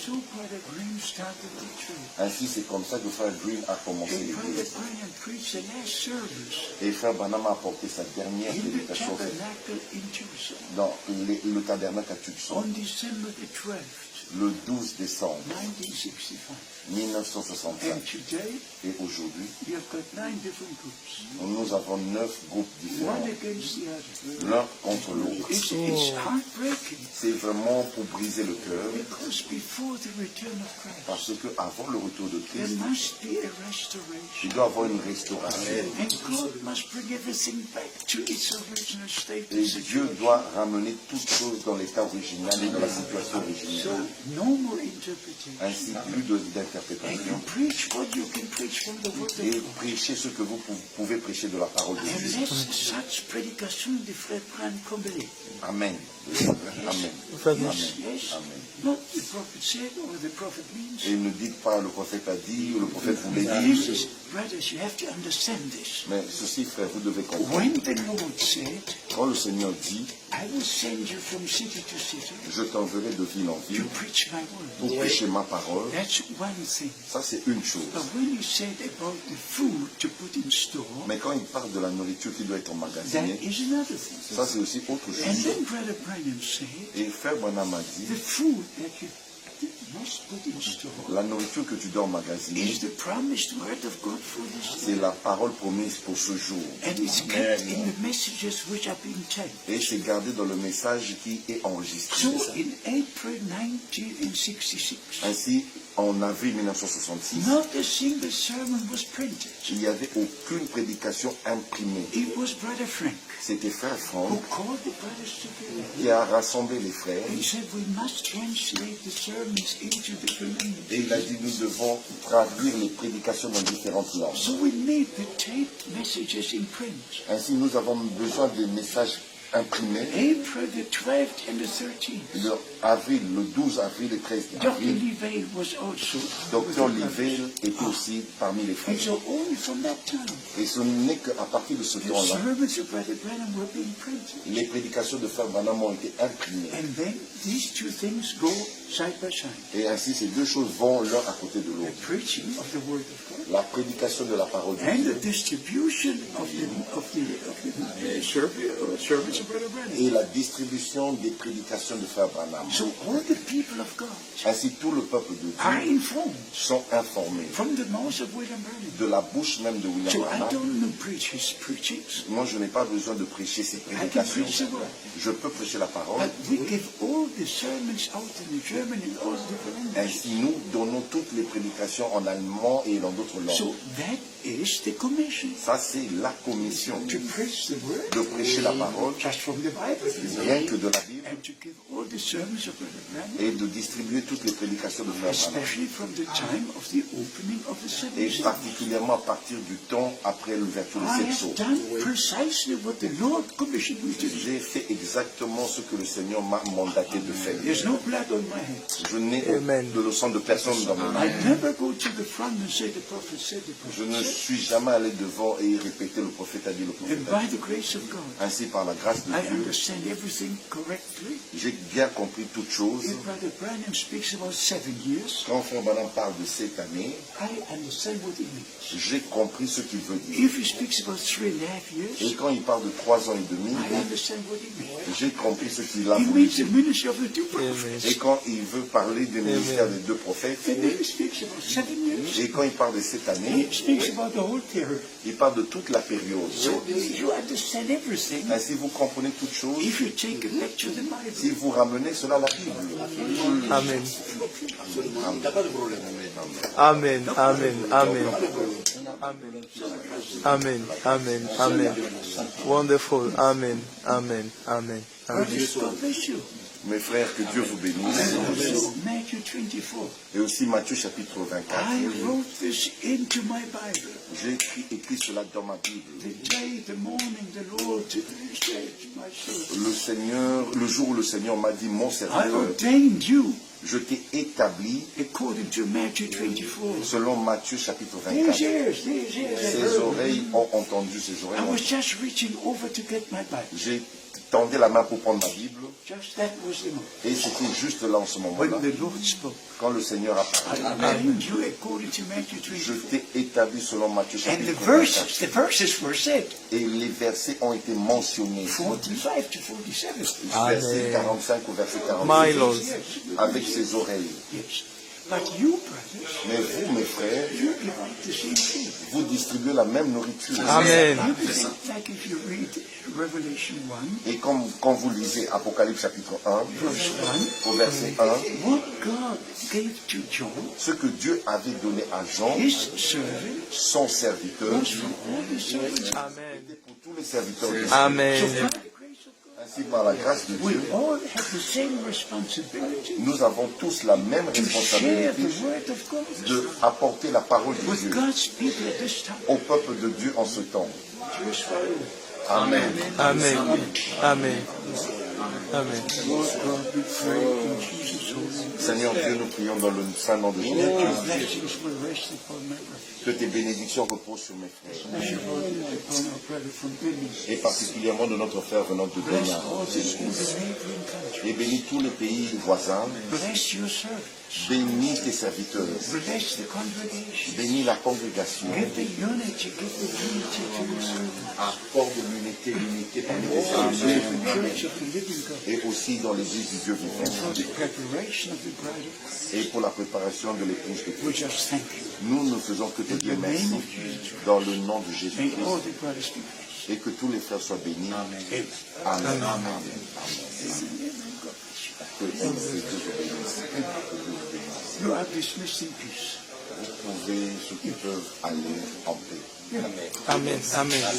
so Brother Green started the church. Ainsi, c'est comme ça que Frère Green a commencé And Brother l'église. Branham preached the last service Et Frère Branham a apporté sa dernière in the prédication tabernacle in Tucson dans le tabernacle à Tucson, on December the 12th, le 12 décembre 1965. 1965. And today, Et aujourd'hui, we have got 9 different groups, nous avons 9 groupes one différents, against the other. l'un contre l'autre. It's heartbreaking C'est vraiment pour briser le cœur, because before the return of Christ, parce que avant le retour de there Christ, must be a restoration. il doit y avoir une restauration. And God must bring everything back to its original state. Et Dieu doit ramener toutes choses dans l'état original et dans la situation So, originale. no more interpretation. Ainsi, plus And you d'interprétation. preach what you can preach from the Word Et of God. prêchez ce que vous pouvez prêcher de la parole de Dieu. And let such prédication de Frère Branham commonly. Amen. Amen. Yes, yes. Amen. Not the prophet said or the prophet means. Et ne dites pas le prophète a dit ou le prophète voulait This dire. is, brothers, you have to understand this. Mais ceci, frère, vous devez comprendre. When the Lord said, Quand le Seigneur dit, I will send you from city to city je t'enverrai de ville en to ville preach my word. pour prêcher ma parole, That's one thing. ça c'est une chose. But when you said about the food to put in store, Mais quand il parle de la nourriture qui doit être that emmagasinée, is another thing. ça c'est aussi autre And chose. then Brother Branham said, Et frère Branham a the dit, food that you must put in store la nourriture que tu dois emmagasiner, is the promised word of God for this c'est day. la parole promise pour ce jour. And it's kept in the messages which are being taped. Et c'est gardé dans le message qui est So enregistré. in April 1966, Ainsi, en avril 1966, not a single sermon was printed. il n'y avait aucune prédication imprimée. It was Brother Frank C'était frère who Franck called the brothers together qui a rassemblé les frères and said we must translate the sermons into different et il a dit nous devons traduire les prédications dans différentes langues. So we need the taped messages in print. Ainsi, nous avons besoin des messages imprimés. April the 12th and the 13th. Le 12 avril et 13 Dr. avril, Levale was also. Dr. Livelle était aussi parmi les And frères. so only from that time, Et ce n'est qu'à partir de ce the temps-là, sermons of Brother Branham were being printed. les prédications de frère Branham ont été imprimées. And then these two things go side by side. Et ainsi, ces deux choses vont l'un à côté de The l'autre. preaching of the Word of God La prédication de la parole de and Dieu the distribution of the sermons of Brother Branham. et la distribution des prédications de frère Branham. So all the people of God Ainsi, tout le peuple de are Dieu informed sont informés from the mouth of William Branham. de la bouche même de William So I Branham. don't know preach his preachings. Moi, je n'ai pas besoin de prêcher ces I can prédications. preach the word. Je peux prêcher la parole. But we give all the sermons out in German and all different languages. Ainsi, nous donnons toutes les prédications en allemand et dans d'autres So langues. that is the commission. Ça, c'est la commission To preach the word de prêcher la parole, just from the Bible. rien que de la Bible, And to give all the sermons of Brother Branham, et de distribuer toutes les prédications de frère Branham. especially from the time of the opening of the Et service. particulièrement à partir du temps après l'ouverture de I cette have chose. done precisely what the Lord commissioned me to do. J'ai fait exactement ce que le Seigneur m'a mandaté de faire. There's no blood on my hands. Je n'ai Amen. de le sang de personne dans mes I mains. never go to the front and say the prophet said, the Je prophet ne said. suis jamais allé devant et répéter le prophète a dit, le And prophète a by dit. the grace of God, Ainsi, par la grâce de I Dieu, understand everything correctly. j'ai bien compris toutes choses. If Brother Branham speaks about 7 years, Quand Frère Branham parle de cette année, I understand what he means. j'ai compris ce qu'il veut dire. If he speaks about 3.5 Et years, quand il parle de 3 ans et demi, I understand what he means. j'ai compris ce qu'il a He voulu means the dire. ministry of the two prophets. Et quand il veut parler du ministère des deux prophètes, And then he speaks about 7 years. et quand il parle de cette He année, speaks about the whole period. il parle de toute la période. So you understand everything Ainsi, vous comprenez toutes choses if you take it back to the si Bible. vous ramenez cela à la Bible. Amen. Amen. Amen. Amen. Amen. Amen. Amen. Wonderful. Amen. Amen. Amen. Amen. Brothers, God bless you. Mes frères, que Dieu vous bénisse. Matthew 24. Et aussi Matthieu chapitre 24. I wrote this into my Bible. J'ai écrit cela dans ma Bible. The day, the morning, the Lord said, my servant. Le jour où le Seigneur m'a dit, mon I serviteur, ordained you je t'ai établi according to Matthew 24. selon Matthieu chapitre These 24. ears, these ears. Ses oreilles ont entendu, ses oreilles I ont was just reaching over to get my Bible. tendais la main pour prendre ma Bible. Just that was the moment. Et c'était juste là, en ce moment-là, When the Lord spoke. quand le Seigneur a parlé. I named you according to Matthew Je 24. t'ai établi selon Matthieu And the chapitre 24. verses were said. Et les versets ont été mentionnés. 45 to 47. Verset 45 au verset My 46. Lord. Avec ses oreilles. Yes. But you, brothers, Mais vous, mes frères, you give out the same thing. vous distribuez la même nourriture. Amen. You can think like if you read Revelation 1, Et comme quand vous lisez Apocalypse chapitre 1, verse 1, au verset 1, what God gave to John, ce que Dieu avait donné à Jean, his servant, son serviteur, was for all the servants. Amen. était pour tous les serviteurs de Dieu. Amen. So by the grace of God, Ainsi, par la grâce de we Dieu, all have the same responsibility nous avons tous la même to share responsabilité the word of God de apporter la parole de with Dieu God's people at this time. au peuple de Dieu en ce temps. Just follow. Amen. Amen. Amen. Amen. Lord God, we pray in Jesus' holy name. Seigneur Dieu, nous prions dans le saint nom de Let your Jésus. blessings will rest upon my brother. Que tes bénédictions reposent sur mes frères. Especially upon our brother from Benin. Et particulièrement de notre frère venant de Bless Bénin. all the neighboring countries. Et bénis tous les pays voisins. Bless your servants. Bénis tes serviteurs. Bless the congregation. Bénis la congrégation. Give the unity to your servants. Apporte de l'unité parmi tes The serviteurs. church of the living God. Et aussi dans l'église du Dieu vivant. For the preparation of the bride of Christ. Et pour la préparation de l'épouse de We Christ. just thank you. Nous ne faisons que te dire merci dans le nom de May Jésus-Christ. all the brothers be blessed. Et que tous les frères soient bénis. Amen. Amen. Amen. Que Dieu vous bénisse. You are dismissed in peace. Vous pouvez, ceux qui peuvent, aller en paix. Amen. Amen.